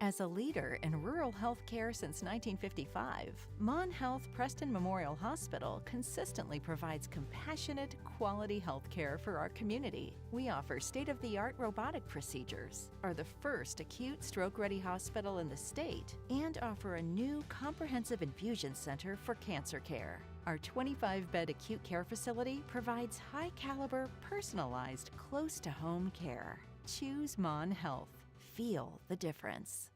As a leader in rural health care since 1955, Mon Health Preston Memorial Hospital consistently provides compassionate, quality health care for our community. We offer state-of-the-art robotic procedures, are the first acute stroke-ready hospital in the state, and offer a new comprehensive infusion center for cancer care. Our 25-bed acute care facility provides high-caliber, personalized, close-to-home care. Choose Mon Health. Feel the difference.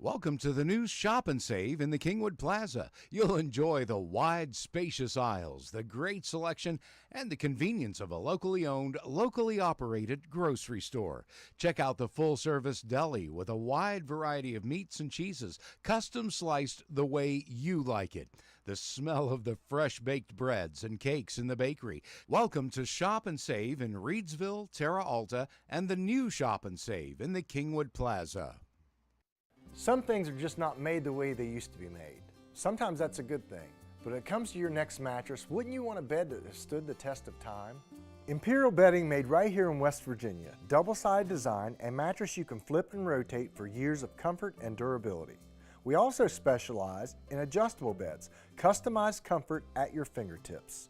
Welcome to the new Shop and Save in the Kingwood Plaza. You'll enjoy the wide, spacious aisles, the great selection, and the convenience of a locally owned, locally operated grocery store. Check out the full-service deli with a wide variety of meats and cheeses, custom sliced the way you like it. The smell of the fresh-baked breads and cakes in the bakery. Welcome to Shop and Save in Reedsville, Terra Alta, and the new Shop and Save in the Kingwood Plaza. Some things are just not made the way they used to be made. Sometimes that's a good thing, but when it comes to your next mattress, wouldn't you want a bed that has stood the test of time? Imperial Bedding made right here in West Virginia. Double-sided design and mattress you can flip and rotate for years of comfort and durability. We also specialize in adjustable beds, customized comfort at your fingertips.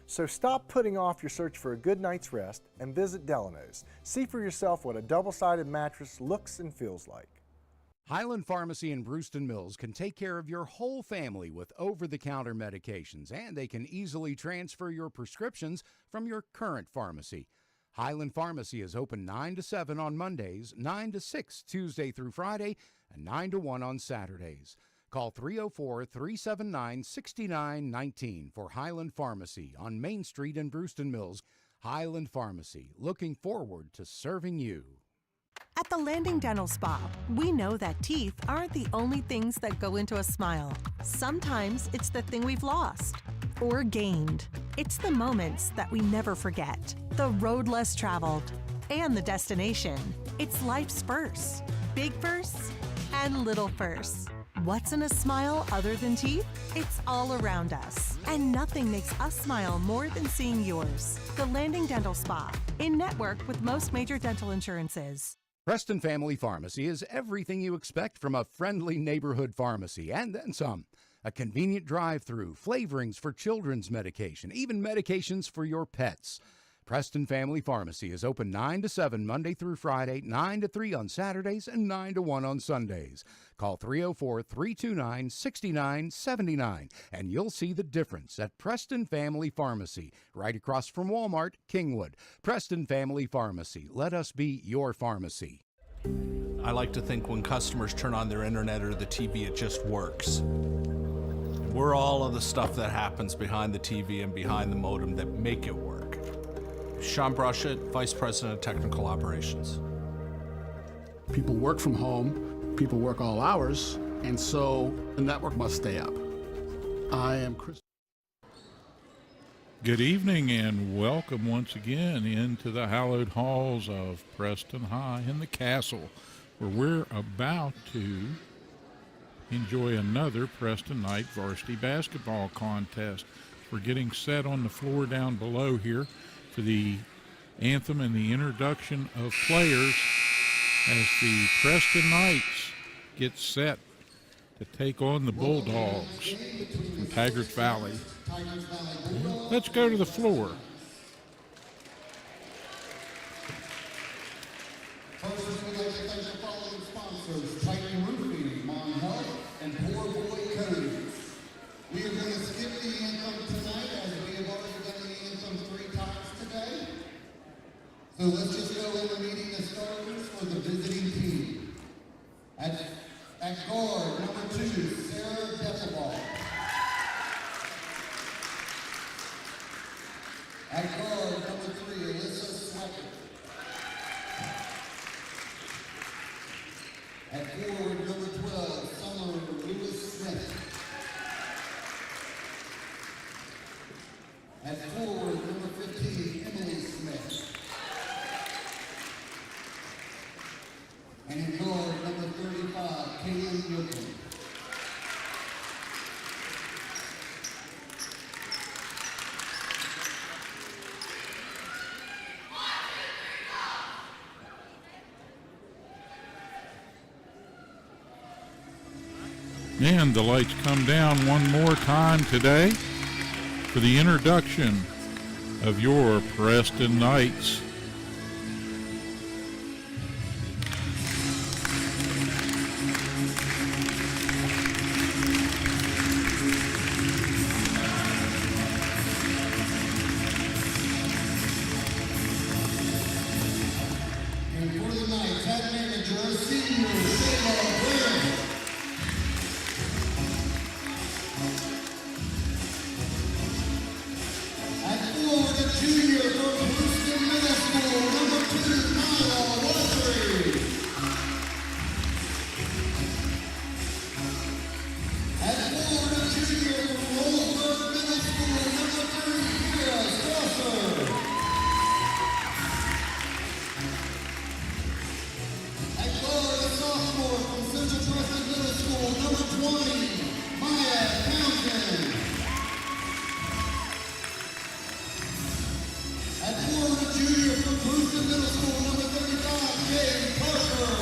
So stop putting off your search for a good night's rest and visit Delano's. See for yourself what a double-sided mattress looks and feels like. Highland Pharmacy in Brewston Mills can take care of your whole family with over-the-counter medications, and they can easily transfer your prescriptions from your current pharmacy. Highland Pharmacy is open 9 to 7 on Mondays, 9 to 6 Tuesday through Friday, and 9 to 1 on Saturdays. Call 304-379-6919 for Highland Pharmacy on Main Street in Brewston Mills. Highland Pharmacy, looking forward to serving you. At the Landing Dental Spa, we know that teeth aren't the only things that go into a smile. Sometimes it's the thing we've lost or gained. It's the moments that we never forget, the road less traveled, and the destination. It's life's firsts, big firsts and little firsts. What's in a smile other than teeth? It's all around us. And nothing makes us smile more than seeing yours. The Landing Dental Spa, in network with most major dental insurances. Preston Family Pharmacy is everything you expect from a friendly neighborhood pharmacy, and then some. A convenient drive-through, flavorings for children's medication, even medications for your pets. Preston Family Pharmacy is open 9 to 7 Monday through Friday, 9 to 3 on Saturdays, and 9 to 1 on Sundays. Call 304-329-6979, and you'll see the difference at Preston Family Pharmacy, right across from Walmart, Kingwood. Preston Family Pharmacy. Let us be your pharmacy. I like to think when customers turn on their internet or the TV, it just works. We're all of the stuff that happens behind the TV and behind the modem that make it work. Sean Brushett, Vice President of Technical Operations. People work from home, people work all hours, and so the network must stay up. I am Chris. Good evening and welcome once again into the hallowed halls of Preston High in the Castle, where we're about to enjoy another Preston Knight varsity basketball contest. We're getting set on the floor down below here for the anthem and the introduction of players as the Preston Knights get set to take on the Bulldogs from Tygart Valley. Let's go to the floor. First, we'd like to thank the following sponsors: Titan Roofing, Mon Health, and Poor Boy Coatings. We are going to skip the anthem tonight as we have already done the anthem 3 times today. So let's just go into meeting the starters for the visiting team. At guard, number 2, Sarah Deckelball. At guard, number 3, Alyssa Swecker. At forward, number 12, Summer Lewis Smith. At forward, number 15, Emily Smith. And in guard, number 35, Caitlin Yoakum. And the lights come down one more time today for the introduction of your Preston Knights. And for the Knights, head manager, senior Shayla Graham. At forward, a junior from Houston Middle School, number 2, Myla Varsity. At forward, a junior from Roseburg Middle School, number 3, Kira Strasser. At guard, a sophomore from Central Preston Middle School, number 20, Maya Townsend. At forward, a junior from Preston Middle School, number 35, Jay Parker.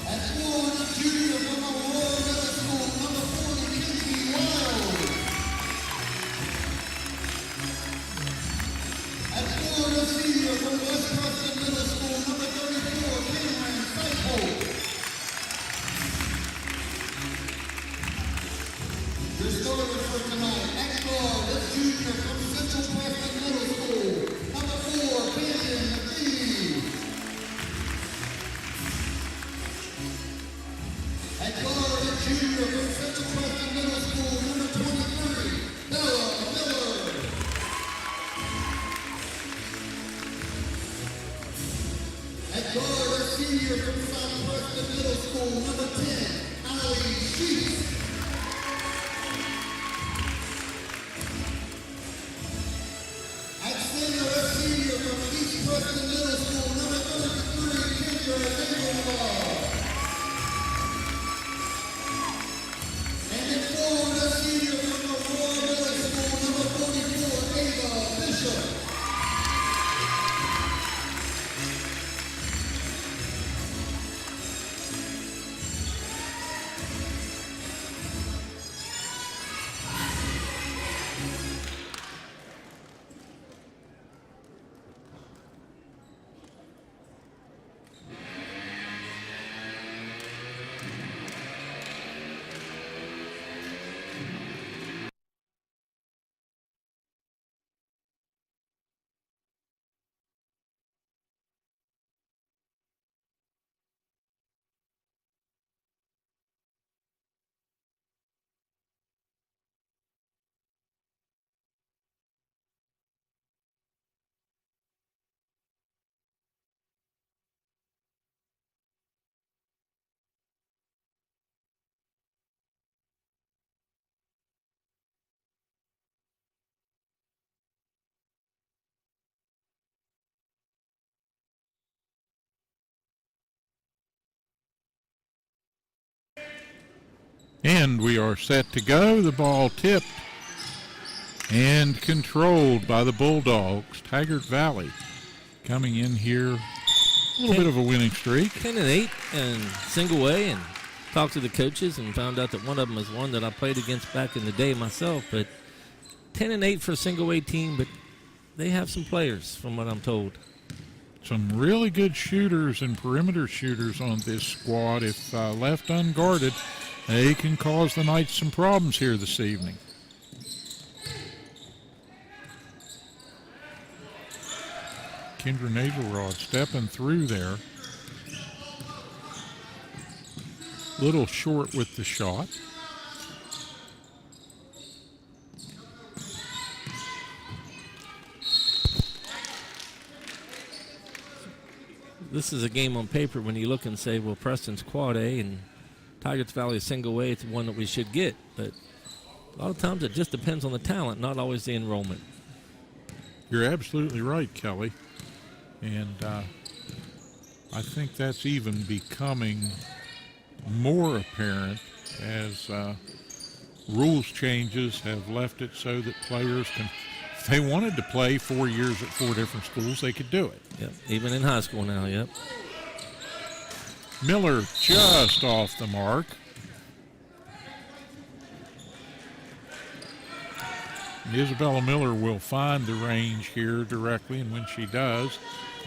At forward, a junior from Aurora Middle School, number 40, Kinsey Wild. At forward, a senior from West Preston Middle School, number 34, Cameron Seifholt. Your starters for tonight, at guard, a junior from Central Preston Middle School, number 4, Brandon McGee. At guard, a junior from Central Preston Middle School, number 23, Bella Miller. At guard, a senior from South Preston Middle School, number 10, Allie Sheets. At center, a senior from East Preston Middle School, number 33, Kendra Nagelbaugh. And at forward, a senior from Aurora Middle School, number 44, Ava Bishop. And we are set to go. The ball tipped and controlled by the Bulldogs. Tygart Valley coming in here, a little bit of a winning streak. 10-8 and single way, and talked to the coaches and found out that one of them was one that I played against back in the day myself. But 10-8 for a single way team, but they have some players from what I'm told. Some really good shooters and perimeter shooters on this squad. If left unguarded, they can cause the Knights some problems here this evening. Kendra Nagelrod stepping through there. Little short with the shot. This is a game on paper when you look and say, well, Preston's quad A and Tygart Valley is single A. It's one that we should get. But a lot of times it just depends on the talent, not always the enrollment. You're absolutely right, Kelly. And I think that's even becoming more apparent as rules changes have left it so that players can, if they wanted to play 4 years at 4 different schools, they could do it. Yep, even in high school now, yep. Miller just off the mark. Isabella Miller will find the range here directly, and when she does,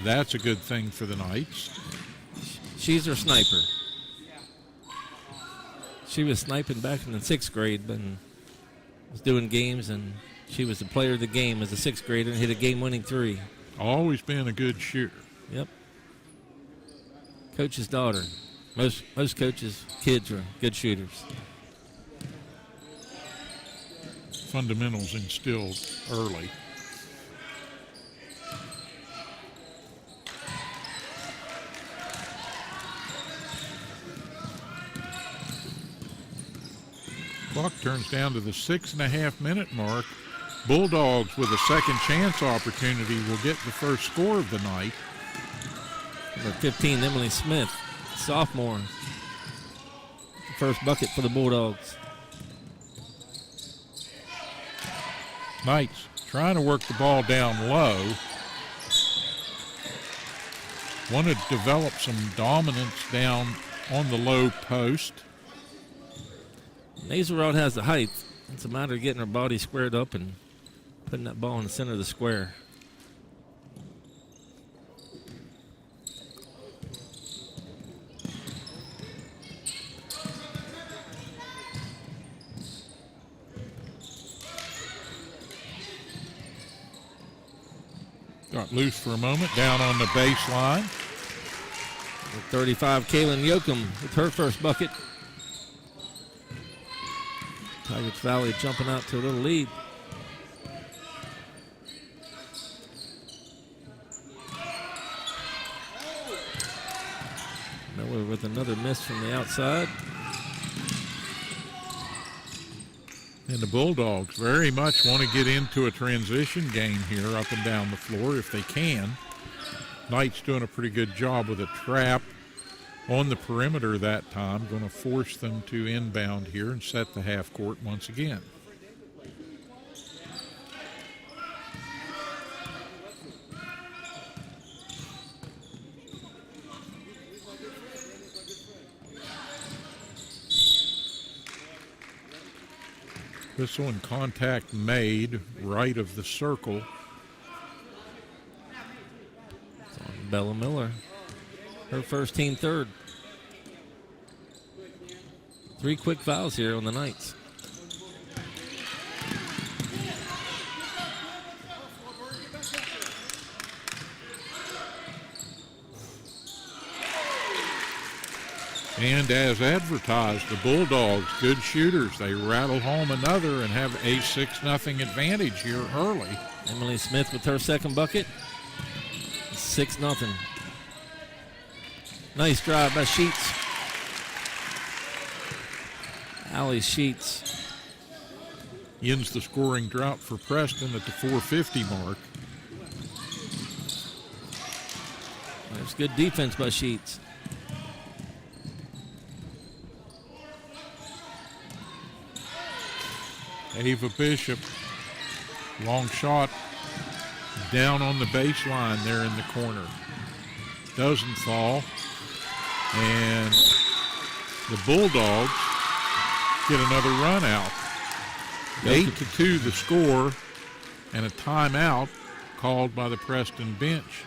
that's a good thing for the Knights. She's her sniper. She was sniping back in the 6th grade, but was doing games, and she was the player of the game as a 6th grader and hit a game-winning 3. Always been a good shooter. Yep. Coach's daughter. Most coaches' kids are good shooters. Fundamentals instilled early. Clock turns down to the 6.5-minute mark. Bulldogs with a second chance opportunity will get the first score of the night. Number 15, Emily Smith, sophomore. First bucket for the Bulldogs. Knights trying to work the ball down low. Want to develop some dominance down on the low post. Nazelrod has the height. It's a matter of getting her body squared up and putting that ball in the center of the square. Got loose for a moment, down on the baseline. With 35, Kaylin Yoakum with her first bucket. Tygart Valley jumping out to a little lead. Miller with another miss from the outside. And the Bulldogs very much want to get into a transition game here up and down the floor if they can. Knights doing a pretty good job with a trap on the perimeter that time. Going to force them to inbound here and set the half court once again. Whistle and contact made right of the circle. It's on Bella Miller. Her first team third. 3 quick fouls here on the Knights. And as advertised, the Bulldogs, good shooters. They rattle home another and have a 6-0 advantage here early. Emily Smith with her second bucket. 6-0. Nice drive by Sheets. Allie Sheets. Ends the scoring drought for Preston at the 4:50 mark. There's good defense by Sheets. Ava Bishop, long shot down on the baseline there in the corner. Doesn't fall. And the Bulldogs get another run out. 8-2 the score, and a timeout called by the Preston bench.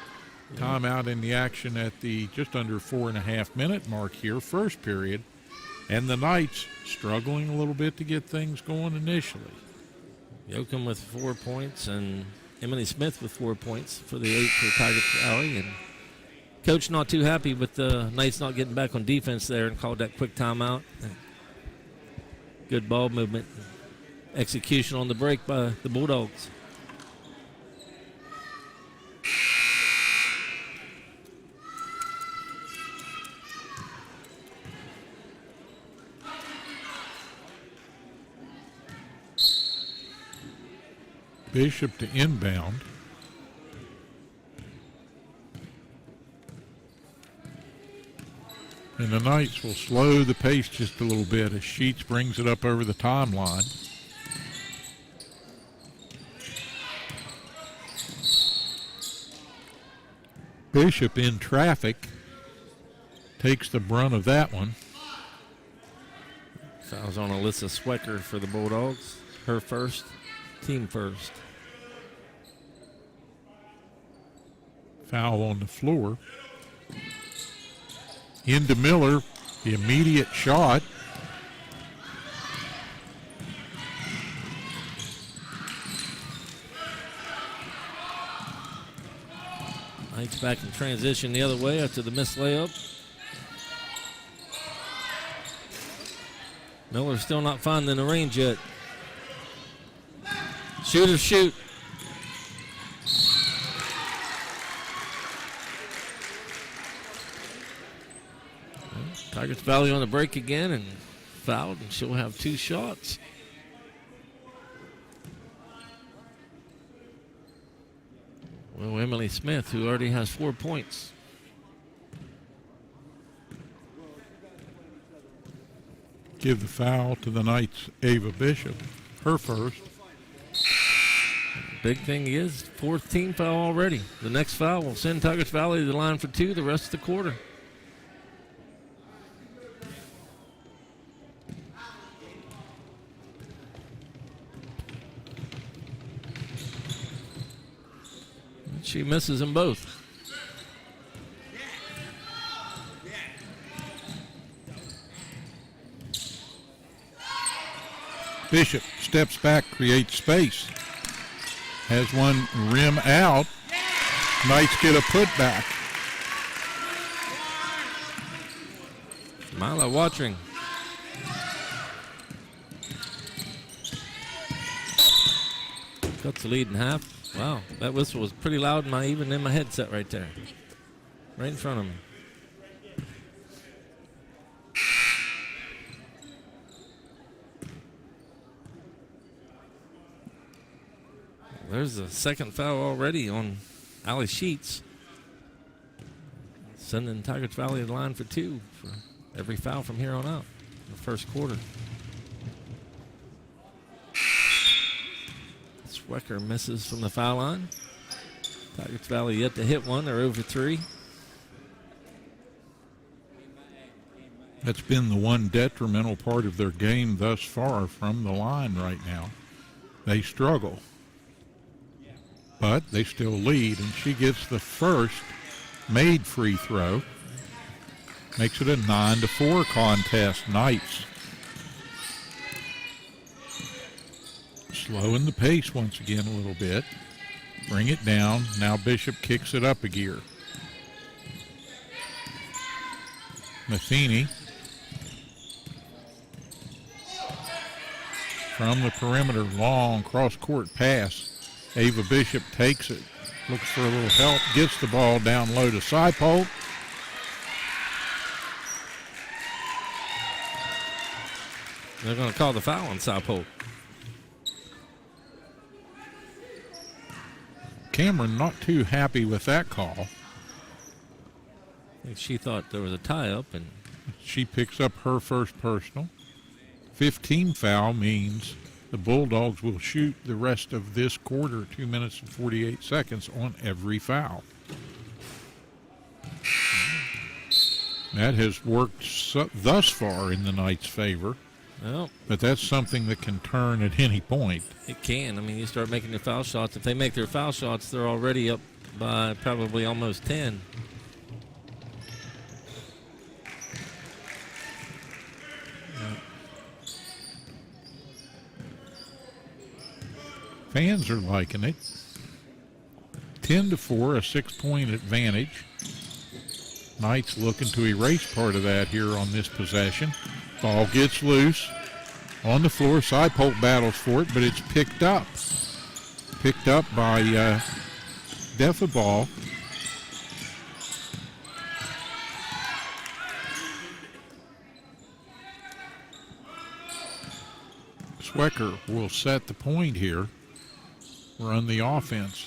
Timeout in the action at the just under 4.5-minute mark here, first period. And the Knights struggling a little bit to get things going initially. Yoakum with 4 points and Emily Smith with 4 points for the 8 for Tygart Valley. And coach not too happy with the Knights not getting back on defense there and called that quick timeout. Good ball movement. Execution on the break by the Bulldogs. Bishop to inbound. And the Knights will slow the pace just a little bit as Sheets brings it up over the timeline. Bishop in traffic. takes the brunt of that one. Foul's on Alyssa Swecker for the Bulldogs. Her first, team first. Foul on the floor. Into Miller, the immediate shot. Knights back in transition the other way after the missed layup. Miller still not finding the range yet. Shooters shoot. Tygart Valley on the break again and fouled, and she'll have 2 shots. Well, Emily Smith, who already has 4 points. Give the foul to the Knights' Ava Bishop, her first. Big thing is, 4th team foul already. The next foul will send Tygart Valley to the line for 2 the rest of the quarter. She misses them both. Bishop steps back, creates space. Has one rim out. Knights get a putback. Mila Watering. Cuts the lead in half. Wow, that whistle was pretty loud even in my headset right there. Right in front of me. There's a second foul already on Allie Sheets. Sending Tygart Valley to the line for 2 for every foul from here on out in the first quarter. Swecker misses from the foul line. Tygart Valley yet to hit one. They're over 3. That's been the one detrimental part of their game thus far from the line right now. They struggle. But they still lead, and she gets the first made free throw. Makes it a 9-4 contest. Knights slowing the pace once again a little bit. Bring it down. Now Bishop kicks it up a gear. Matheny from the perimeter, long cross-court pass. Ava Bishop takes it, looks for a little help, gets the ball down low to Seipold. They're going to call the foul on Seipold. Cameron not too happy with that call. I think she thought there was a tie-up, and she picks up her first personal. 15 foul means the Bulldogs will shoot the rest of this quarter, 2 minutes and 48 seconds, on every foul. That has worked thus far in the Knights' favor. Well, but that's something that can turn at any point. It can. I mean, you start making their foul shots. If they make their foul shots, they're already up by probably almost 10. Fans are liking it. 10-4, a 6-point advantage. Knights looking to erase part of that here on this possession. Ball gets loose on the floor. Seipold battles for it, but it's picked up. Picked up by Defaball. Swecker will set the point here. Run the offense.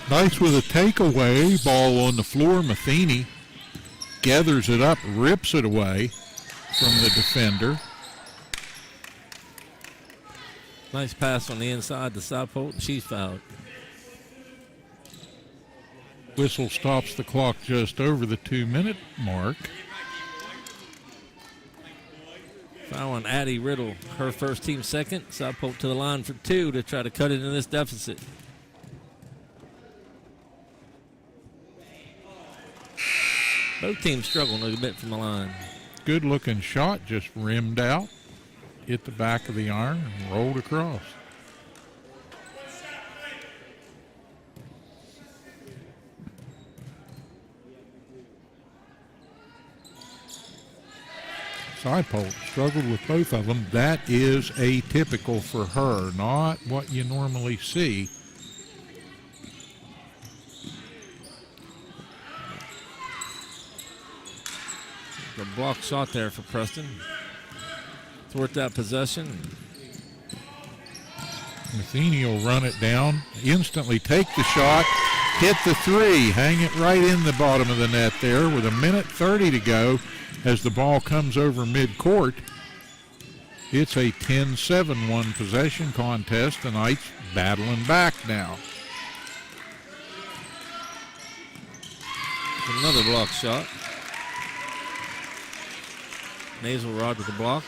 Knights with a takeaway. Ball on the floor. Matheny gathers it up, rips it away from the defender. Nice pass on the inside to Seipold, and she's fouled. Whistle stops the clock just over the 2-minute mark. Foul on Addie Riddle, her first, team second. South Polk to the line for 2 to try to cut into this deficit. Both teams struggling a bit from the line. Good looking shot, just rimmed out, hit the back of the iron and rolled across. Side Polk struggled with both of them. That is atypical for her, not what you normally see. The block shot there for Preston. Thwart that possession. Matheny will run it down, instantly take the shot, hit the 3, hang it right in the bottom of the net there with 1:30 to go. As the ball comes over midcourt, it's a 10-7-1 possession contest. The Knights battling back now. Another block shot. Nasal rod with the block.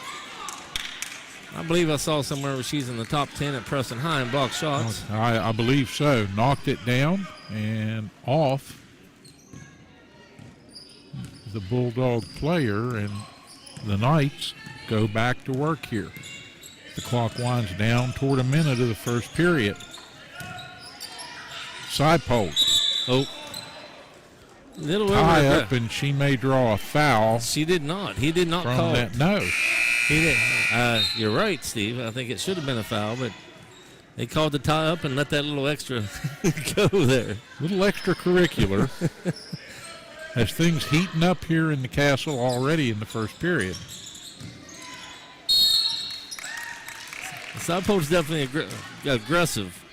I believe I saw somewhere where she's in the top 10 at Preston High in block shots. I believe so. Knocked it down and off the Bulldog player, and the Knights go back to work here. The clock winds down toward 1 minute of the first period. Side Polk. Oh. Little Tie up, and she may draw a foul. She did not. He did not from call that. it. No. He didn't. You're right, Steve. I think it should have been a foul, but they called the tie up and let that little extra go there. Little extracurricular. As things heating up here in the Castle already in the first period. South Polk's definitely aggressive.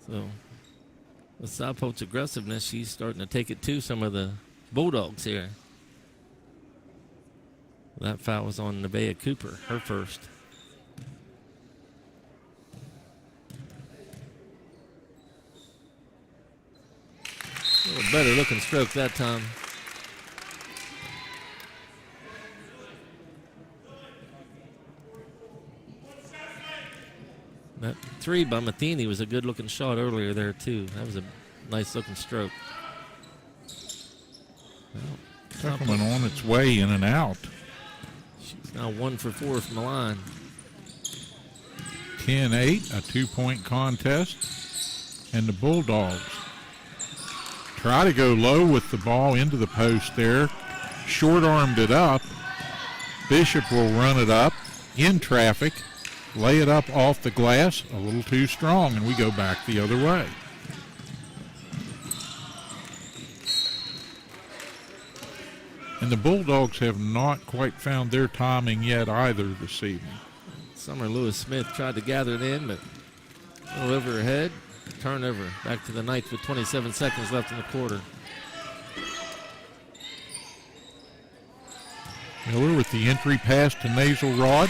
So, with South Polk's aggressiveness, she's starting to take it to some of the Bulldogs here. That foul was on Nevaeh Cooper, her first. A little better looking stroke that time. That 3 by Matheny was a good looking shot earlier there too. That was a nice looking stroke. Well, Coming on its way in and out. She's now 1 for 4 from the line. 10-8, a 2-point contest. And the Bulldogs try to go low with the ball into the post there. Short-armed it up. Bishop will run it up in traffic. Lay it up off the glass, a little too strong, and we go back the other way. And the Bulldogs have not quite found their timing yet either this evening. Summer Lewis-Smith tried to gather it in, but a little over her head. Turnover back to the Knights with 27 seconds left in the quarter. Miller with the entry pass to Nasal Rod.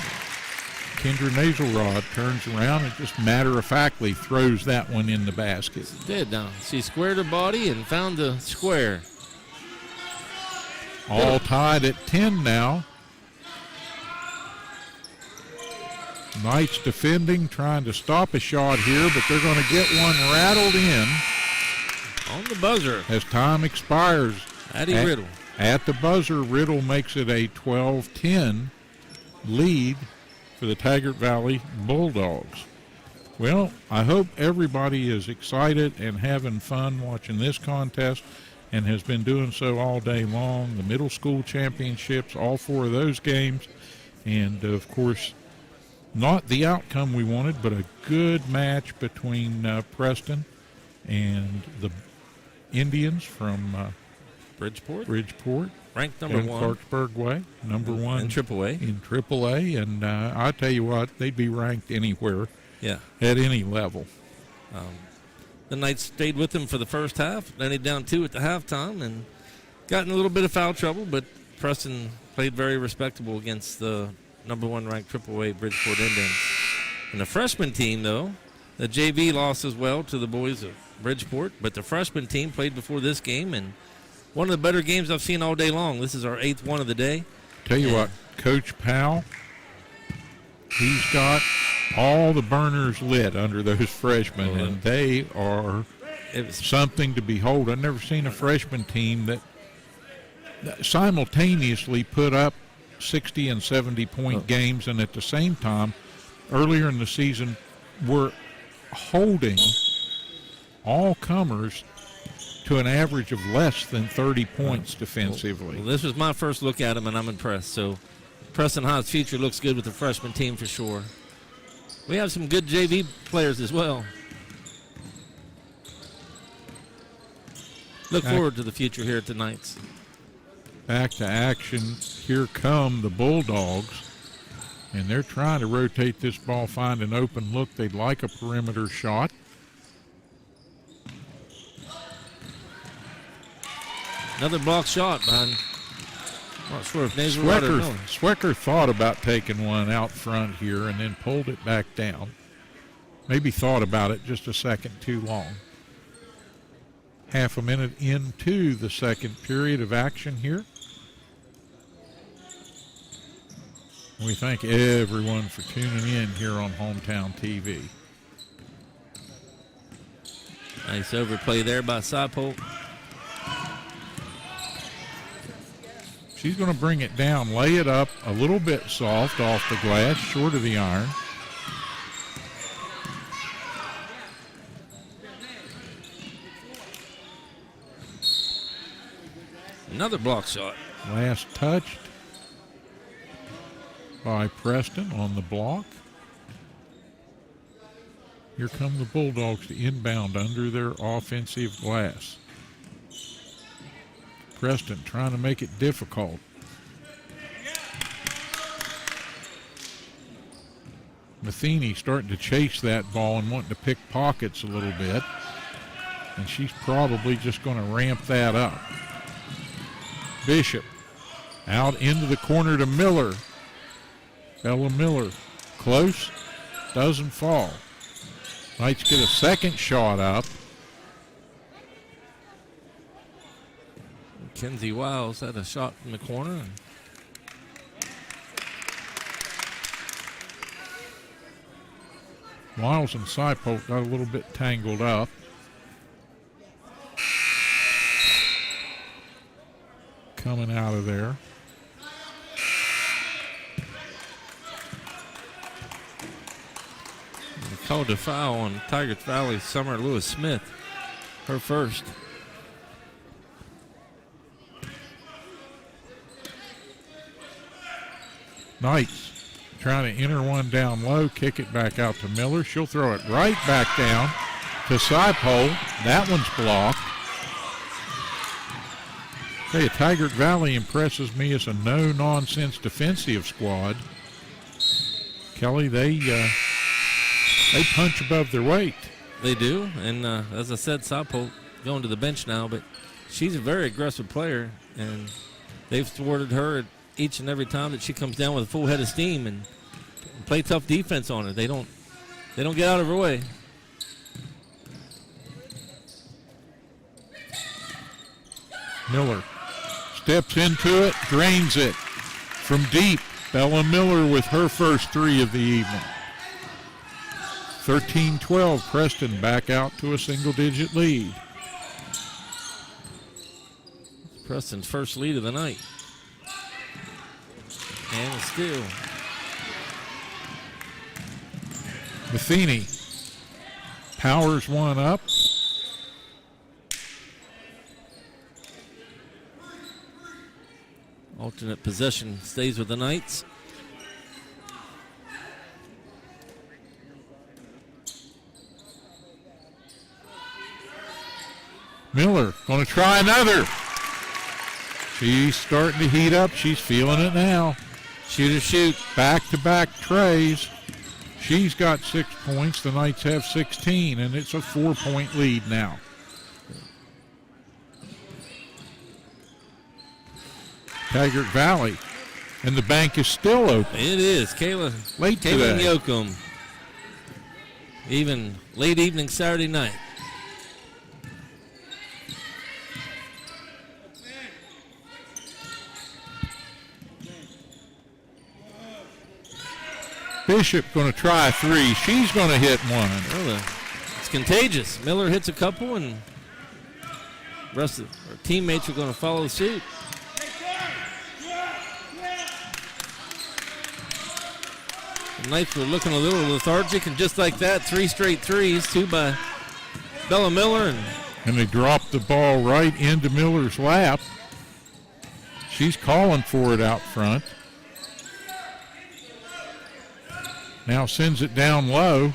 Kendra Nasalrod turns around and just matter-of-factly throws that one in the basket. She did now. She squared her body and found the square. All tied at 10 now. Knights defending, trying to stop a shot here, but they're going to get one rattled in. On the buzzer. As time expires. Addie Riddle. At the buzzer, Riddle makes it a 12-10 lead for the Tygart Valley Bulldogs. Well, I hope everybody is excited and having fun watching this contest and has been doing so all day long. The middle school championships, all 4 of those games, and of course, not the outcome we wanted, but a good match between Preston and the Indians from Bridgeport. Ranked number 1. Clarksburg Way, number 1. In AAA. In AAA, and I tell you what, they'd be ranked anywhere. Yeah. At any level. The Knights stayed with them for the first half, then they down 2 at the halftime, and got in a little bit of foul trouble, but Preston played very respectable against the number 1 ranked AAA Bridgeport Indians. And the freshman team, though, The JV lost as well to the boys of Bridgeport, but the freshman team played before this game, and one of the better games I've seen all day long. This is our 8th one of the day. Tell you what, Coach Powell, he's got all the burners lit under those freshmen, and they are something to behold. I've never seen a freshman team that simultaneously put up 60 and 70-point games, and at the same time, earlier in the season, were holding all comers to an average of less than 30 points defensively. Well, this was my first look at them, and I'm impressed. So Preston High's future looks good with the freshman team for sure. We have some good JV players as well. Look forward to the future here at the Knights. Back to action. Here come the Bulldogs. And they're trying to rotate this ball, find an open look. They'd like a perimeter shot. Another block shot, man. Not sure if Nazareth Swecker thought about taking one out front here and then pulled it back down. Maybe thought about it just a second too long. Half a minute into the second period of action here. We thank everyone for tuning in here on Hometown TV. Nice overplay there by Saipo. She's going to bring it down, lay it up a little bit soft off the glass, short of the iron. Another block shot. Last touched by Preston on the block. Here come the Bulldogs to inbound under their offensive glass. Preston trying to make it difficult. Matheny starting to chase that ball and wanting to pick pockets a little bit. And she's probably just going to ramp that up. Bishop out into the corner to Miller. Bella Miller close, doesn't fall. Knights get a second shot up. Kenzie Wiles had a shot from the corner. Wiles and Saipo got a little bit tangled up. Coming out of there. They called a foul on Tygart Valley Summer Lewis Smith. Her first. Knights trying to enter one down low, kick it back out to Miller. She'll throw it right back down to Saipo. That one's blocked. Hey, Tygart Valley impresses me as a no-nonsense defensive squad. Kelly, they punch above their weight. They do, and as I said, Saipo going to the bench now, but she's a very aggressive player, and they've thwarted her each and every time that she comes down with a full head of steam and play tough defense on her. They don't get out of her way. Miller steps into it, drains it from deep. Bella Miller with her first three of the evening. 13-12, Preston back out to a single-digit lead. Preston's first lead of the night. And a steal. Matheny powers one up. Alternate possession stays with the Knights. Miller going to try another. She's starting to heat up. She's feeling it now. Shoot or shoot. Back-to-back trays. She's got 6 points. The Knights have 16, and it's a 4-point lead now. Tygart Valley, and the bank is still open. It is. Kayla late today. Yoakum even late evening Saturday night. Bishop going to try a three. She's going to hit one. Well, it's contagious. Miller hits a couple, and the rest of our teammates are going to follow suit. The Knights were looking a little lethargic, and just like that, 3 straight threes, 2 by Bella Miller. And they dropped the ball right into Miller's lap. She's calling for it out front. Now sends it down low.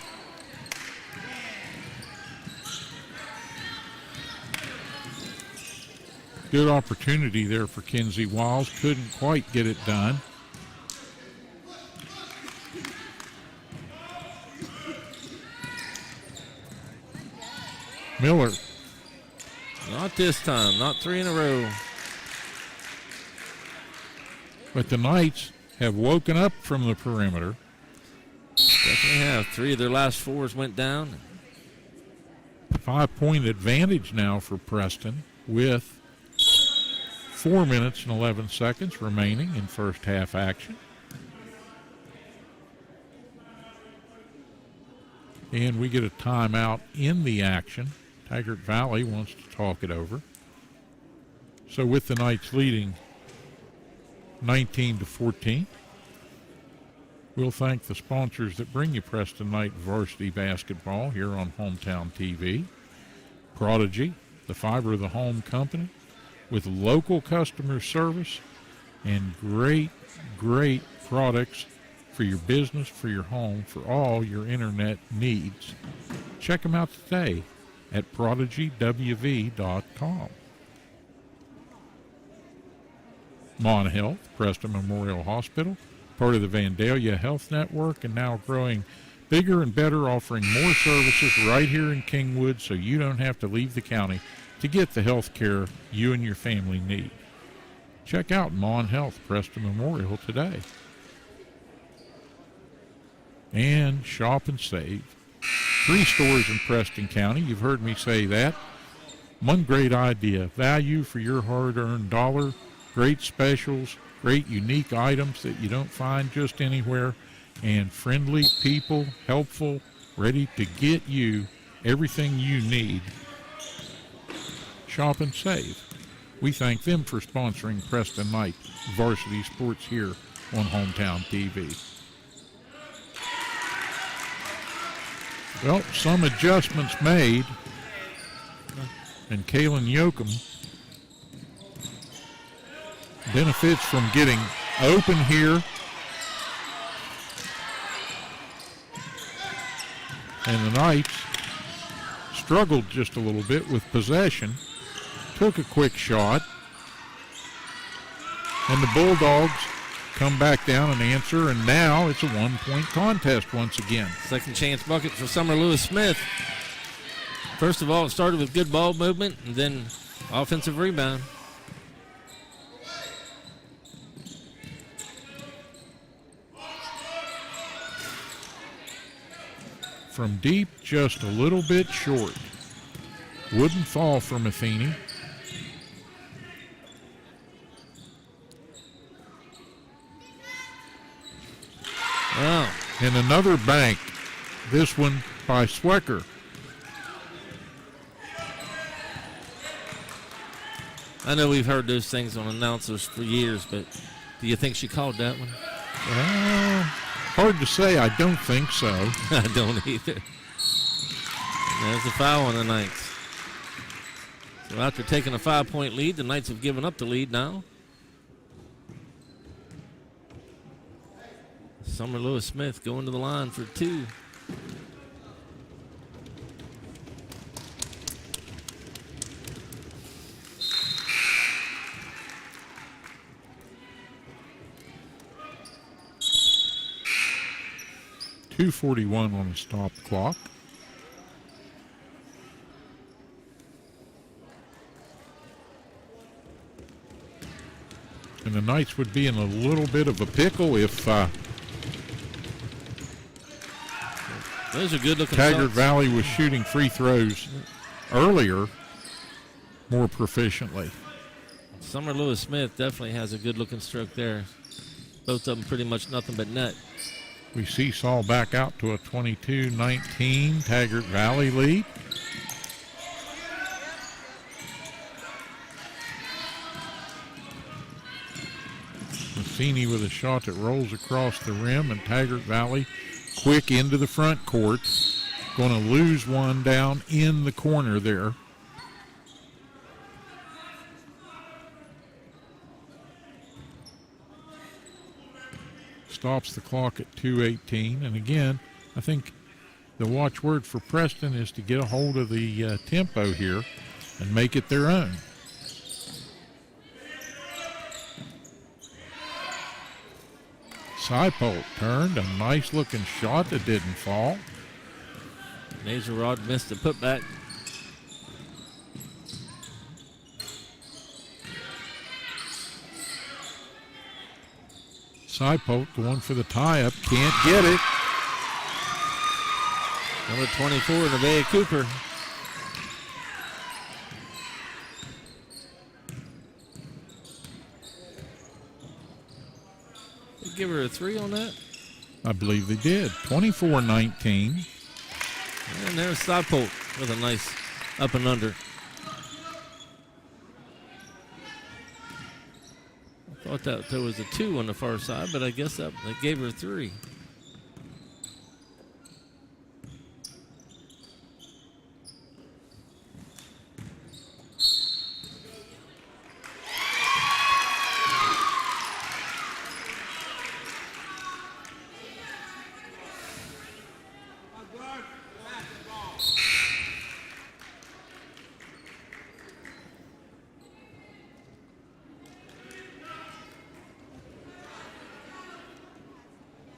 Good opportunity there for Kinsey Wiles. Couldn't quite get it done. Miller. Not this time. Not 3 in a row. But the Knights have woken up from the perimeter. Definitely have. 3 of their last 4s went down. 5-point advantage now for Preston with 4 minutes and 11 seconds remaining in first half action. And we get a timeout in the action. Tygart Valley wants to talk it over. So with the Knights leading 19-14, we'll thank the sponsors that bring you Preston Knight varsity basketball here on Hometown TV. Prodigy, the fiber of the home company, with local customer service and great products for your business, for your home, for all your internet needs. Check them out today at prodigywv.com. Mon Health, Preston Memorial Hospital, part of the Vandalia Health Network, and now growing bigger and better, offering more services right here in Kingwood so you don't have to leave the county to get the health care you and your family need. Check out Mon Health, Preston Memorial today. And shop and save. 3 stores in Preston County. You've heard me say that. One great idea. Value for your hard-earned dollar. Great specials. Great unique items that you don't find just anywhere. And friendly people, helpful, ready to get you everything you need. Shop and save. We thank them for sponsoring Preston Knight Varsity Sports here on Hometown TV. Well, some adjustments made, and Kaylin Yoakum benefits from getting open here. And the Knights struggled just a little bit with possession, took a quick shot, and the Bulldogs come back down and answer, and now it's a 1-point contest once again. Second chance bucket for Summer Lewis Smith. First of all, it started with good ball movement and then offensive rebound. From deep, just a little bit short. Wouldn't fall for Matheny. Wow. And another bank, this one by Swecker. I know we've heard those things on announcers for years, but do you think she called that one? Hard to say. I don't think so. I don't either. And there's a foul on the Knights. So after taking a 5-point lead, the Knights have given up the lead now. Summer Lewis Smith going to the line for 2. .241 on the stop clock. And the Knights would be in a little bit of a pickle if... Well, Those are good looking Tygart shots. Valley was shooting free throws earlier more proficiently. Summer Lewis Smith definitely has a good looking stroke there. Both of them pretty much nothing but net. We seesaw back out to a 22-19 Tygart Valley lead. Massini with a shot that rolls across the rim, and Tygart Valley quick into the front court. Going to lose one down in the corner there. Stops the clock at 2:18. And again, I think the watchword for Preston is to get a hold of the tempo here and make it their own. Seipold turned, a nice looking shot that didn't fall. Naserod missed the putback. Seipold going for the tie-up, can't get it. Number 24, Nevaeh Cooper. They give her a 3 on that. I believe they did. 24-19. And there's Seipold with a nice up and under. I thought that there was a 2 on the far side, but I guess that they gave her a 3.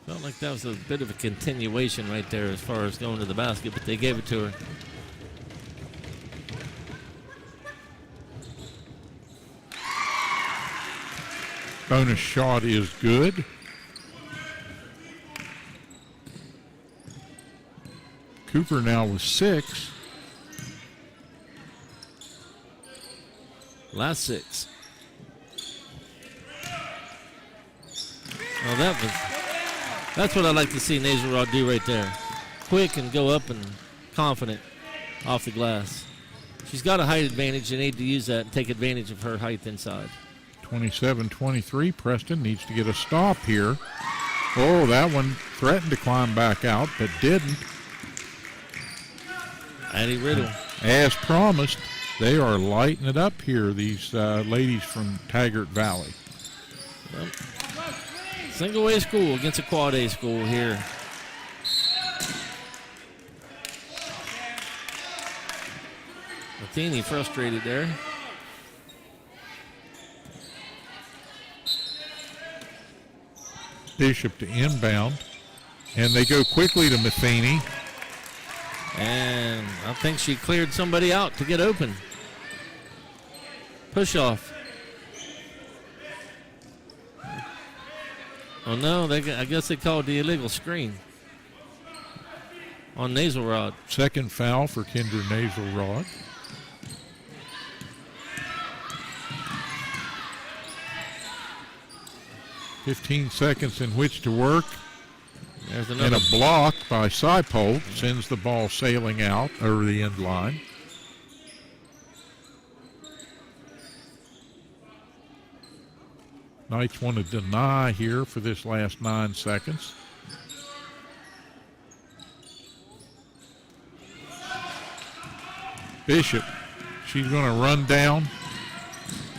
Felt like that was a bit of a continuation right there as far as going to the basket, but they gave it to her. Bonus shot is good. Cooper now with 6. Last 6. Well, that's what I like to see Naserod do right there. Quick and go up and confident off the glass. She's got a height advantage. They need to use that and take advantage of her height inside. 27-23. Preston needs to get a stop here. Oh, that one threatened to climb back out, but didn't. Addie Riddle. As promised, they are lighting it up here, these ladies from Tygart Valley. Well, single A school against a quad A school here. Matheny frustrated there. Bishop to inbound, and they go quickly to Matheny. And I think she cleared somebody out to get open. Push off. Oh no, I guess they called the illegal screen on Naserod. Second foul for Kendra Naserod. .15 seconds in which to work. There's And another a block by Seipold sends the ball sailing out over the end line. Knights want to deny here for this last 9 seconds. Bishop, she's going to run down,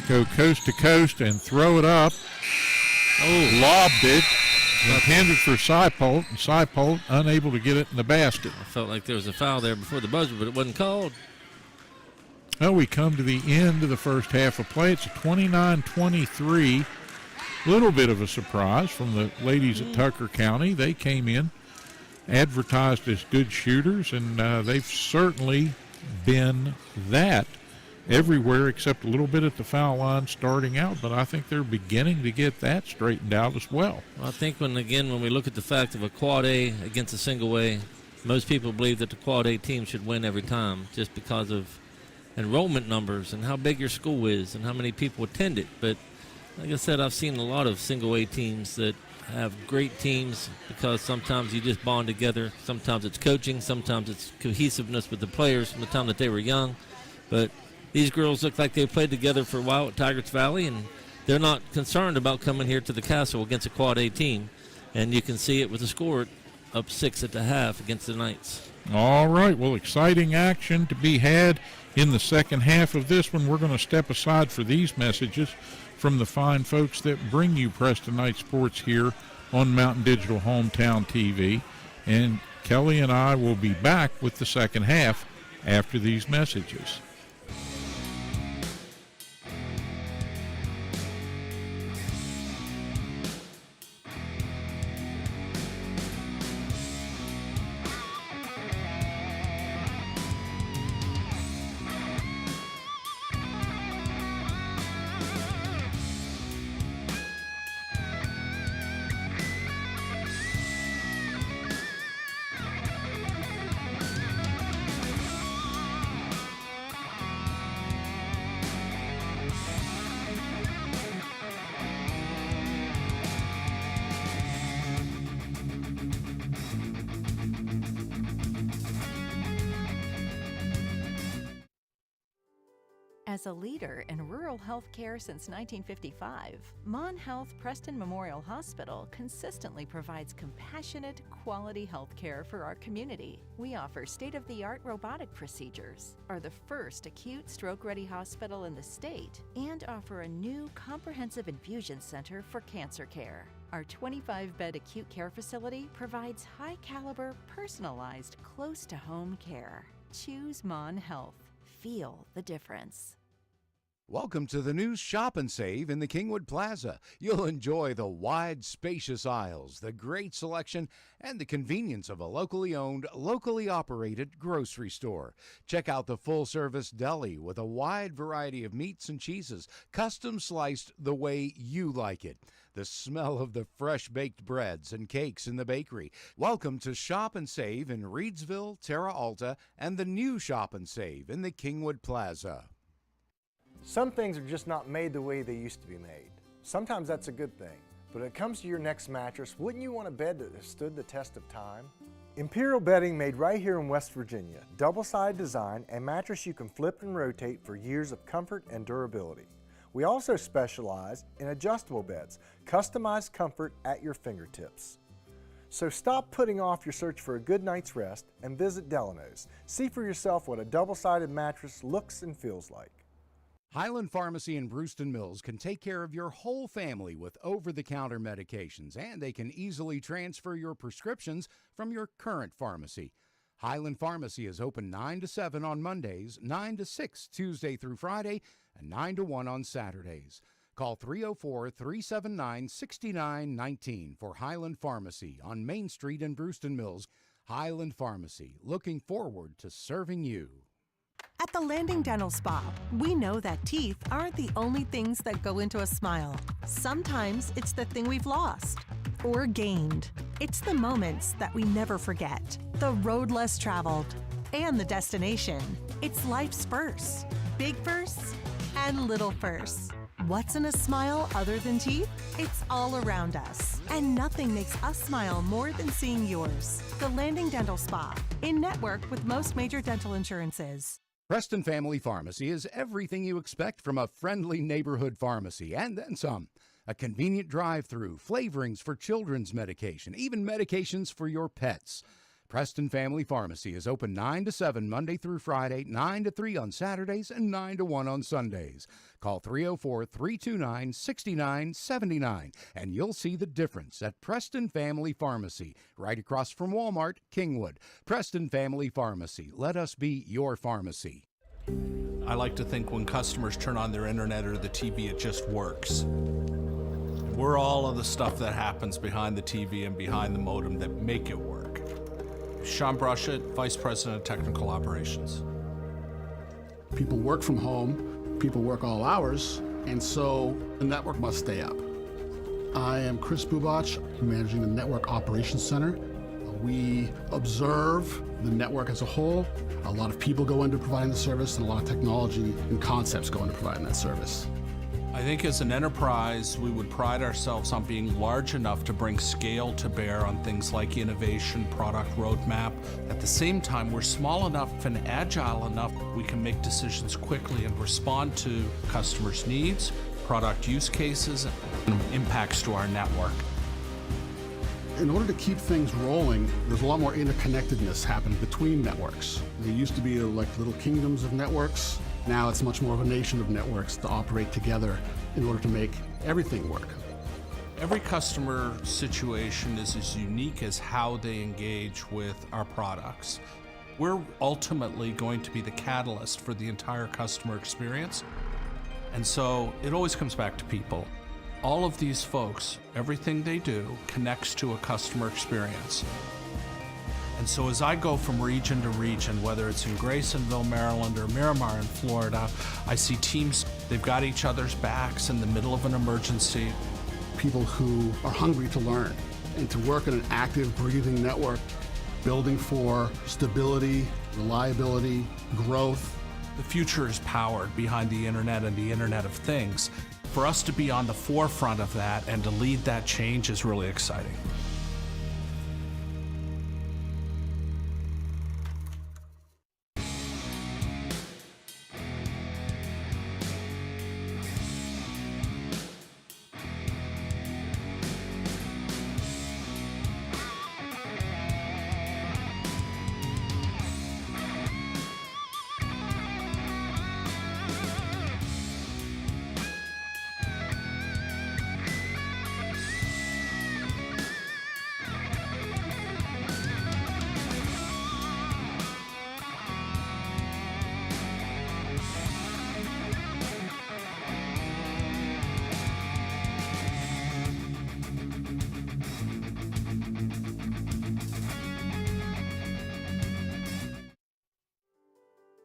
go coast to coast, and throw it up. Oh, lobbed it. Intended for Seipold, and Seipold unable to get it in the basket. I felt like there was a foul there before the buzzer, but it wasn't called. Well, we come to the end of the first half of play. It's a 29-23. Little bit of a surprise from the ladies at Tucker County. They came in advertised as good shooters, and they've certainly been that everywhere except a little bit at the foul line starting out, but I think they're beginning to get that straightened out as well. I think when we look at the fact of a quad A against a single A, most people believe that the Quad A team should win every time just because of enrollment numbers and how big your school is and how many people attend it. But like I said, I've seen a lot of single A teams that have great teams because sometimes you just bond together. Sometimes it's coaching, sometimes it's cohesiveness with the players from the time that they were young. But these girls look like they've played together for a while at Tygart Valley, and they're not concerned about coming here to the Castle against a Quad A team. And you can see it with the score up 6 at the half against the Knights. All right, well, exciting action to be had in the second half of this one. We're going to step aside for these messages from the fine folks that bring you Preston Knights sports here on Mountain Digital Hometown TV. And Kelly and I will be back with the second half after these messages. As a leader in rural health care since 1955, Mon Health Preston Memorial Hospital consistently provides compassionate, quality health care for our community. We offer state-of-the-art robotic procedures, are the first acute stroke-ready hospital in the state, and offer a new comprehensive infusion center for cancer care. Our 25-bed acute care facility provides high-caliber, personalized, close-to-home care. Choose Mon Health. Feel the difference. Welcome to the new Shop and Save in the Kingwood Plaza. You'll enjoy the wide, spacious aisles, the great selection, and the convenience of a locally owned, locally operated grocery store. Check out the full-service deli with a wide variety of meats and cheeses, custom sliced the way you like it. The smell of the fresh-baked breads and cakes in the bakery. Welcome to Shop and Save in Reedsville, Terra Alta, and the new Shop and Save in the Kingwood Plaza. Some things are just not made the way they used to be made. Sometimes that's a good thing. But when it comes to your next mattress, wouldn't you want a bed that has stood the test of time? Imperial Bedding made right here in West Virginia. Double-sided design and mattress you can flip and rotate for years of comfort and durability. We also specialize in adjustable beds, customized comfort at your fingertips. So stop putting off your search for a good night's rest and visit Delano's. See for yourself what a double-sided mattress looks and feels like. Highland Pharmacy in Brewston Mills can take care of your whole family with over-the-counter medications, and they can easily transfer your prescriptions from your current pharmacy. Highland Pharmacy is open 9 to 7 on Mondays, 9 to 6 Tuesday through Friday, and 9 to 1 on Saturdays. Call 304-379-6919 for Highland Pharmacy on Main Street in Brewston Mills. Highland Pharmacy, looking forward to serving you. At the Landing Dental Spa, we know that teeth aren't the only things that go into a smile. Sometimes it's the thing we've lost or gained. It's the moments that we never forget, the road less traveled, and the destination. It's life's firsts, big firsts and little firsts. What's in a smile other than teeth? It's all around us. And nothing makes us smile more than seeing yours. The Landing Dental Spa, in network with most major dental insurances. Preston Family Pharmacy is everything you expect from a friendly neighborhood pharmacy, and then some. A convenient drive-through, flavorings for children's medication, even medications for your pets. Preston Family Pharmacy is open 9 to 7 Monday through Friday, 9 to 3 on Saturdays, and 9 to 1 on Sundays. Call 304-329-6979, and you'll see the difference at Preston Family Pharmacy, right across from Walmart, Kingwood. Preston Family Pharmacy. Let us be your pharmacy. I like to think when customers turn on their internet or the TV, it just works. We're all of the stuff that happens behind the TV and behind the modem that make it work. Sean Brushett, Vice President of Technical Operations. People work from home, people work all hours, and so the network must stay up. I am Chris Bubach, managing the Network Operations Center. We observe the network as a whole. A lot of people go into providing the service, and a lot of technology and concepts go into providing that service. I think as an enterprise, we would pride ourselves on being large enough to bring scale to bear on things like innovation, product roadmap. At the same time, we're small enough and agile enough we can make decisions quickly and respond to customers' needs, product use cases, and impacts to our network. In order to keep things rolling, there's a lot more interconnectedness happening between networks. There used to be like little kingdoms of networks. Now it's much more of a nation of networks to operate together in order to make everything work. Every customer situation is as unique as how they engage with our products. We're ultimately going to be the catalyst for the entire customer experience. And so it always comes back to people. All of these folks, everything they do connects to a customer experience. And so as I go from region to region, whether it's in Graysonville, Maryland, or Miramar in Florida, I see teams, they've got each other's backs in the middle of an emergency. People who are hungry to learn and to work in an active, breathing network, building for stability, reliability, growth. The future is powered behind the internet and the Internet of Things. For us to be on the forefront of that and to lead that change is really exciting.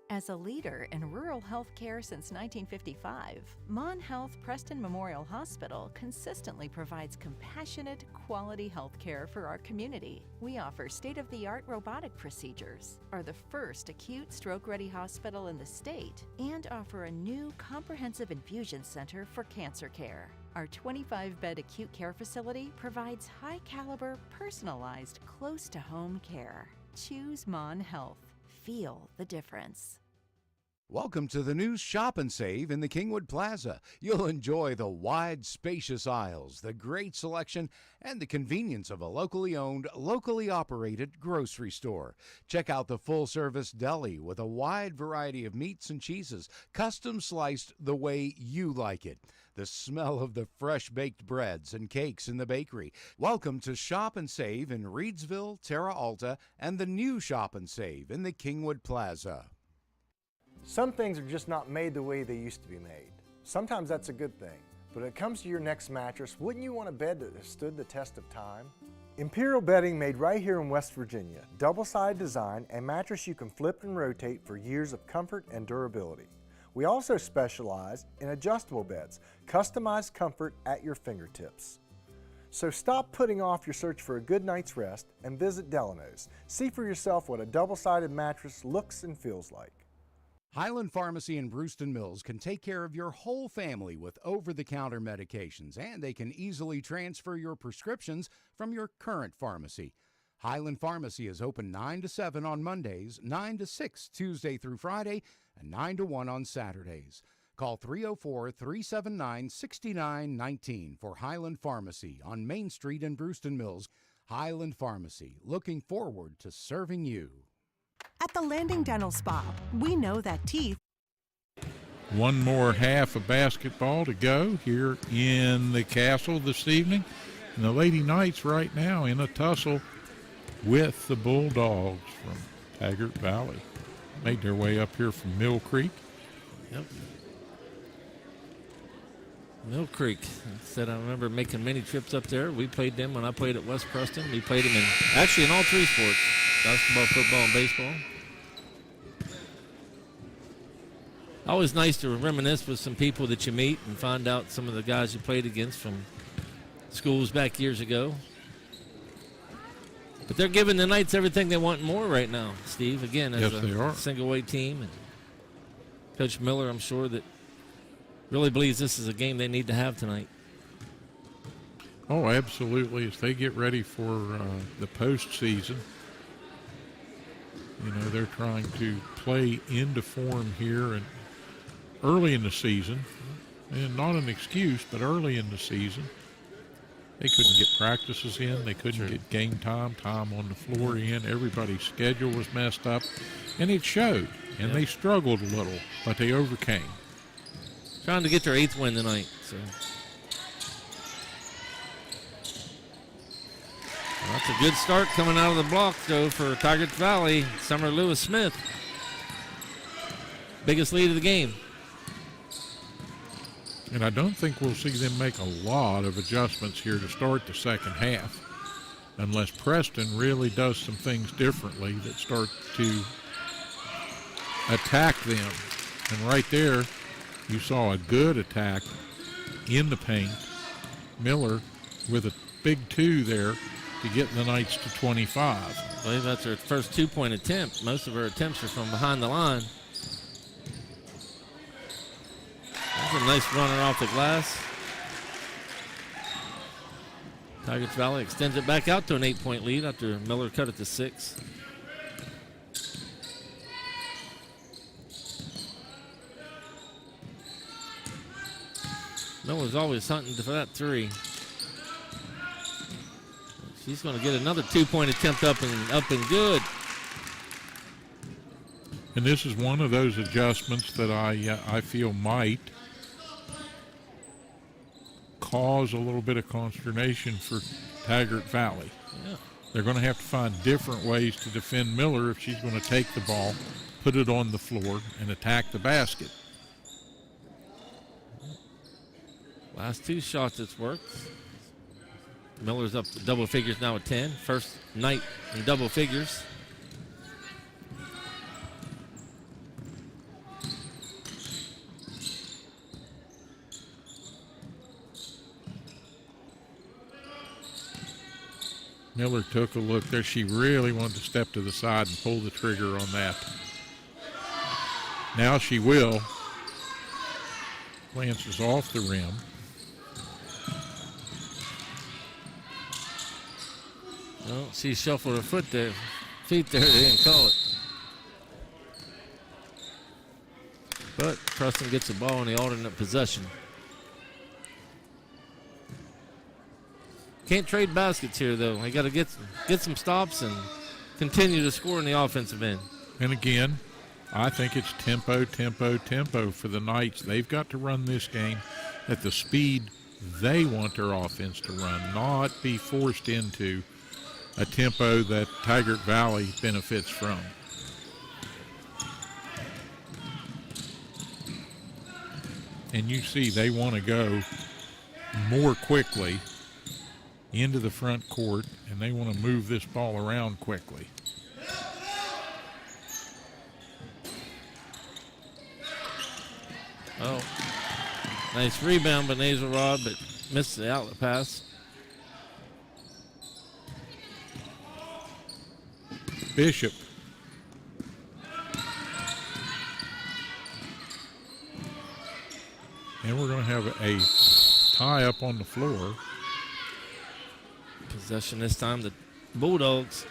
As a leader in rural health care since 1955, Mon Health Preston Memorial Hospital consistently provides compassionate, quality health care for our community. We offer state-of-the-art robotic procedures, are the first acute stroke-ready hospital in the state, and offer a new comprehensive infusion center for cancer care. Our 25-bed acute care facility provides high-caliber, personalized, close-to-home care. Choose Mon Health. Feel the difference. Welcome to the new Shop and Save in the Kingwood Plaza. You'll enjoy the wide, spacious aisles, the great selection, and the convenience of a locally owned, locally operated grocery store. Check out the full-service deli with a wide variety of meats and cheeses, custom sliced the way you like it. The smell of the fresh-baked breads and cakes in the bakery. Welcome to Shop and Save in Reedsville, Terra Alta, and the new Shop and Save in the Kingwood Plaza. Some things are just not made the way they used to be made. Sometimes that's a good thing. But when it comes to your next mattress, wouldn't you want a bed that has stood the test of time? Imperial bedding made right here in West Virginia. Double-sided design and mattress you can flip and rotate for years of comfort and durability. We also specialize in adjustable beds, customized comfort at your fingertips. So stop putting off your search for a good night's rest and visit Delano's. See for yourself what a double-sided mattress looks and feels like. Highland Pharmacy in Brewston Mills can take care of your whole family with over-the-counter medications, and they can easily transfer your prescriptions from your current pharmacy. Highland Pharmacy is open 9 to 7 on Mondays, 9 to 6 Tuesday through Friday, and 9 to 1 on Saturdays. Call 304-379-6919 for Highland Pharmacy on Main Street in Brewston Mills. Highland Pharmacy, looking forward to serving you. At the Landing Dental Spa, we know that teeth. One more half of basketball to go here in the castle this evening. And the Lady Knights right now in a tussle with the Bulldogs from Tygart Valley. Made their way up here from Mill Creek. Yep. Mill Creek. Said I remember making many trips up there. We played them when I played at West Preston. We played them in all three sports: basketball, football, and baseball. Always nice to reminisce with some people that you meet and find out some of the guys you played against from schools back years ago. But they're giving the Knights everything they want and more right now, Steve. Again, as Yes, they are. a single-weight team. And Coach Miller, I'm sure, that really believes this is a game they need to have tonight. Oh, absolutely. As they get ready for the postseason, you know, they're trying to play into form here and early in the season. And not an excuse, but early in the season. They couldn't get practices in. They couldn't get game time on the floor in. Everybody's schedule was messed up, and it showed. And they struggled a little, but they overcame. Trying to get their 8th win tonight. So that's a good start coming out of the block, though, for Tygart Valley. Summer Lewis Smith. Biggest lead of the game. And I don't think we'll see them make a lot of adjustments here to start the second half unless Preston really does some things differently that start to attack them. And right there, you saw a good attack in the paint. Miller with a big 2 there to get the Knights to 25. I believe that's her first 2-point attempt. Most of her attempts are from behind the line. That's a nice runner off the glass. Tygart Valley extends it back out to an 8-point lead after Miller cut it to 6. Miller's always hunting for that 3. She's going to get another 2-point attempt up and good. And this is one of those adjustments that I feel might cause a little bit of consternation for Tygart Valley. Yeah. They're going to have to find different ways to defend Miller if she's going to take the ball, put it on the floor, and attack the basket. Last 2 shots, it's worked. Miller's up to double figures now at 10. First night in double figures. Miller took a look there. She really wanted to step to the side and pull the trigger on that. Now she will. Glances off the rim. Well, she shuffled her feet there. They didn't call it. But Preston gets the ball in the alternate possession. Can't trade baskets here, though. They got to get some stops and continue to score in the offensive end. And again, I think it's tempo for the Knights. They've got to run this game at the speed they want their offense to run, not be forced into a tempo that Tygart Valley benefits from. And you see they want to go more quickly into the front court, and they want to move this ball around quickly. Oh, nice rebound by Nazelrod, but missed the outlet pass. Bishop. And we're going to have a tie up on the floor. Possession this time, the Bulldogs.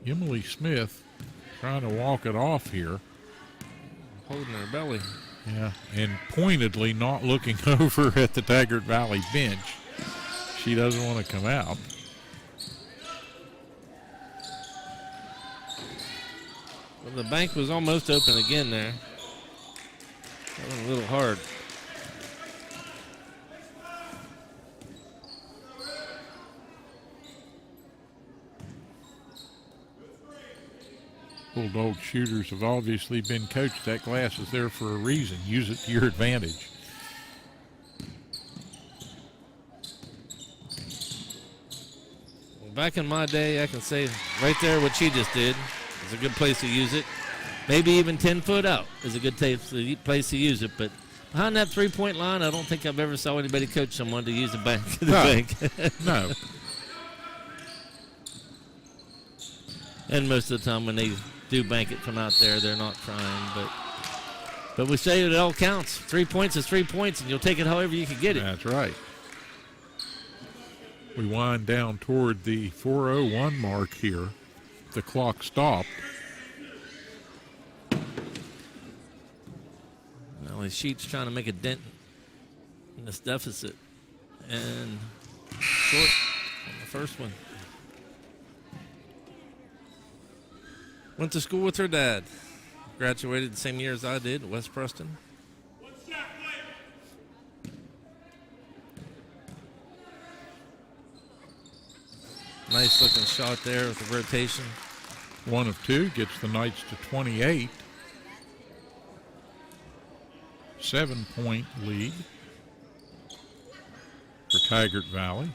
Emily Smith trying to walk it off here. Holding her belly. Yeah, and pointedly not looking over at the Tygart Valley bench. She doesn't want to come out. Well, the bank was almost open again there. That was a little hard. Bulldog shooters have obviously been coached. That glass is there for a reason. Use it to your advantage. Well, back in my day, I can say right there what she just did. is a good place to use it. Maybe even 10 foot out is a good place to use it. But behind that 3-point line, I don't think I've ever saw anybody coach someone to use the bank. No. And most of the time when they do bank it from out there, they're not trying. But we say it all counts. 3 points is 3 points, and you'll take it however you can get it. That's right. We wind down toward the 4:01 mark here. The clock stopped. Well, the Sheet's trying to make a dent in this deficit. And short on the first one. Went to school with her dad. Graduated the same year as I did at West Preston. Nice looking shot there with the rotation. 1 of 2 gets the Knights to 28. 7-point lead for Tygart Valley.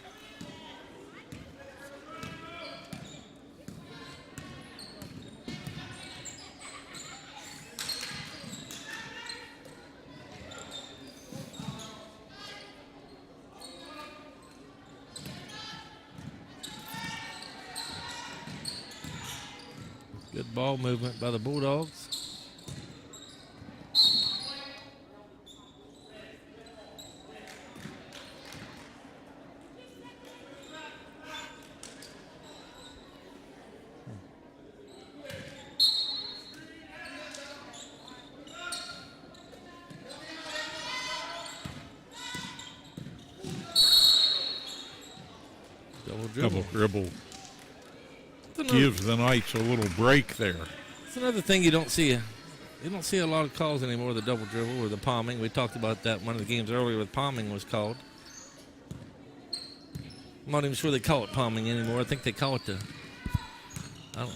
Good ball movement by the Bulldogs. Double dribble. Gives the Knights a little break there. It's another thing you don't see. You don't see a lot of calls anymore, the double dribble or the palming. We talked about that one of the games earlier with palming was called. I'm not even sure they call it palming anymore. I think they call it the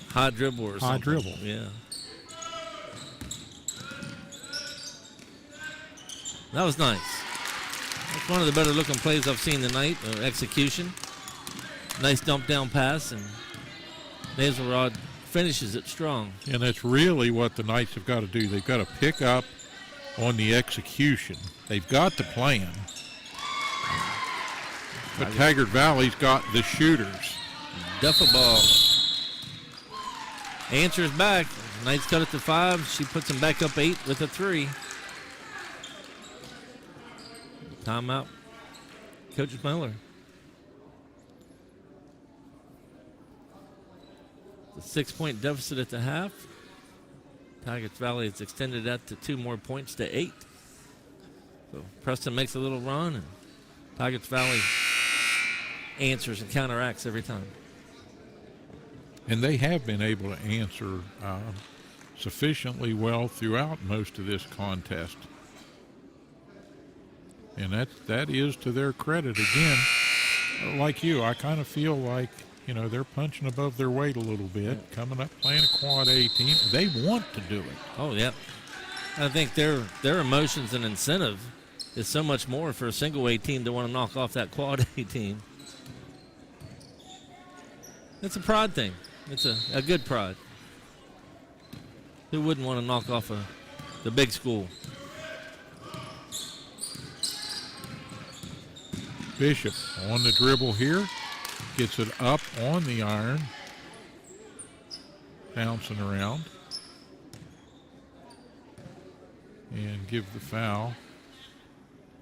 high dribble or something. High dribble. Yeah. That was nice. That's one of the better looking plays I've seen tonight. Execution. Nice dump down pass, and Nazelrod finishes it strong. And that's really what the Knights have got to do. They've got to pick up on the execution. They've got the plan. But Tygart Valley's got the shooters. Duffel ball. Answers back. Knights cut it to 5. She puts them back up 8 with a 3. Timeout. Coach Miller. The 6-point deficit at the half. Tygart Valley has extended that to 2 more points to 8. So Preston makes a little run, and Tygart Valley answers and counteracts every time. And they have been able to answer sufficiently well throughout most of this contest. And that is to their credit. Again, like you, I kind of feel like, you know, they're punching above their weight a little bit, coming up playing a quad A team. They want to do it. Oh, yeah. I think their emotions and incentive is so much more for a single A team to want to knock off that quad A team. It's a pride thing. It's a good pride. Who wouldn't want to knock off the big school? Bishop on the dribble here. Gets it up on the iron. Bouncing around. And give the foul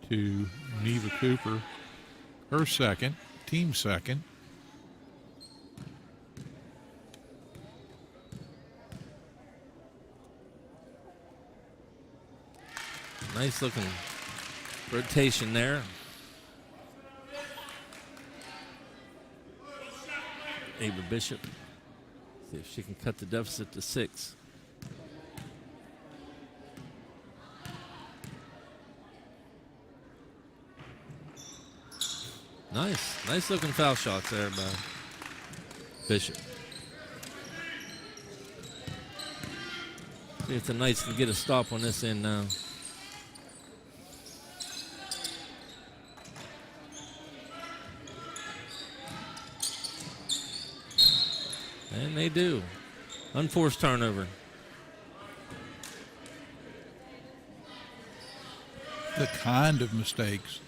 to Neva Cooper. Her second, team second. Nice looking rotation there. Ava Bishop. See if she can cut the deficit to 6. Nice looking foul shots there by Bishop. See if the Knights can get a stop on this end now. And they do. Unforced turnover. The kind of mistakes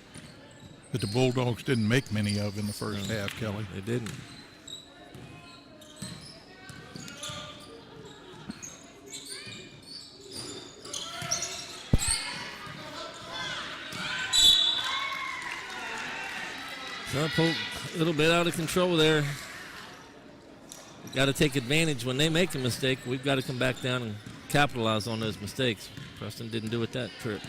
that the Bulldogs didn't make many of in the first half, Kelly. They didn't. A little bit out of control there. We've got to take advantage when they make a mistake. We've got to come back down and capitalize on those mistakes. Preston didn't do it that trip.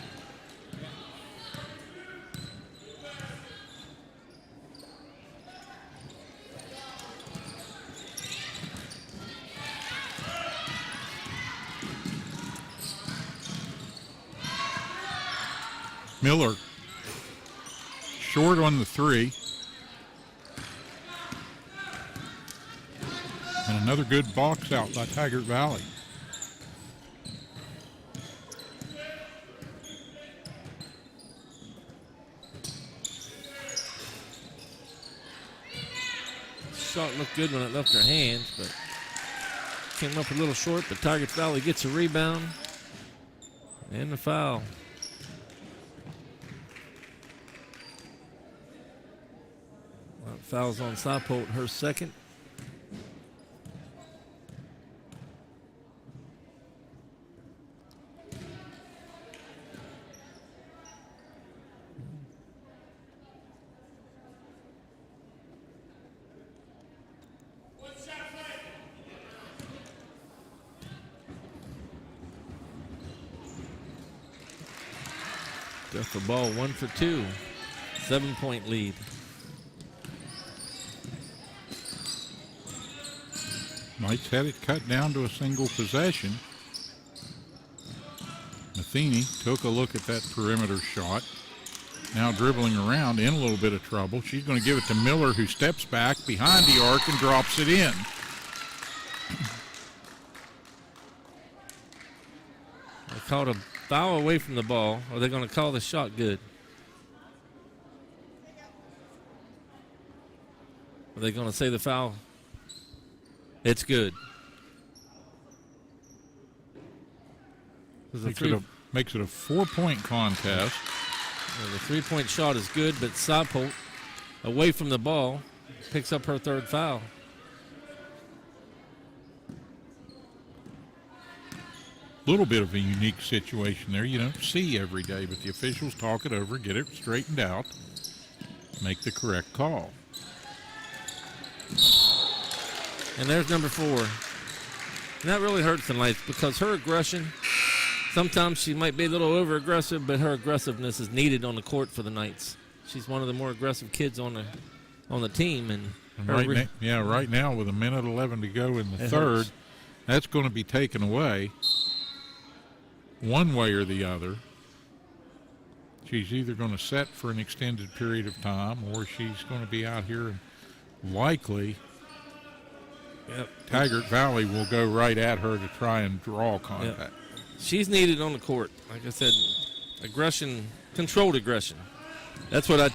Miller short on the three. And another good box out by Tygart Valley. Shot looked good when it left her hands, but came up a little short, but Tygart Valley gets a rebound and the foul. Fouls on Saipolt, her second. Got the ball 1 for 2. 7-point lead. Knights had it cut down to a single possession. Matheny took a look at that perimeter shot. Now dribbling around, in a little bit of trouble. She's going to give it to Miller, who steps back behind the arc and drops it in. They called a foul away from the ball. Are they going to call the shot good? Are they going to say the foul? It's good. Makes it a 4-point contest. The 3-point shot is good, but Saipolt, away from the ball, picks up her third foul. Little bit of a unique situation there. You don't see every day, but the officials talk it over, get it straightened out, make the correct call. And there's number 4. And that really hurts the Knights because her aggression, sometimes she might be a little over-aggressive, but her aggressiveness is needed on the court for the Knights. She's one of the more aggressive kids on the team. And right now with 1:11 to go in the third, hurts. That's going to be taken away one way or the other. She's either going to set for an extended period of time or she's going to be out here and likely Tygart Valley will go right at her to try and draw contact. Yep. She's needed on the court. Like I said, aggression, controlled aggression. That's what I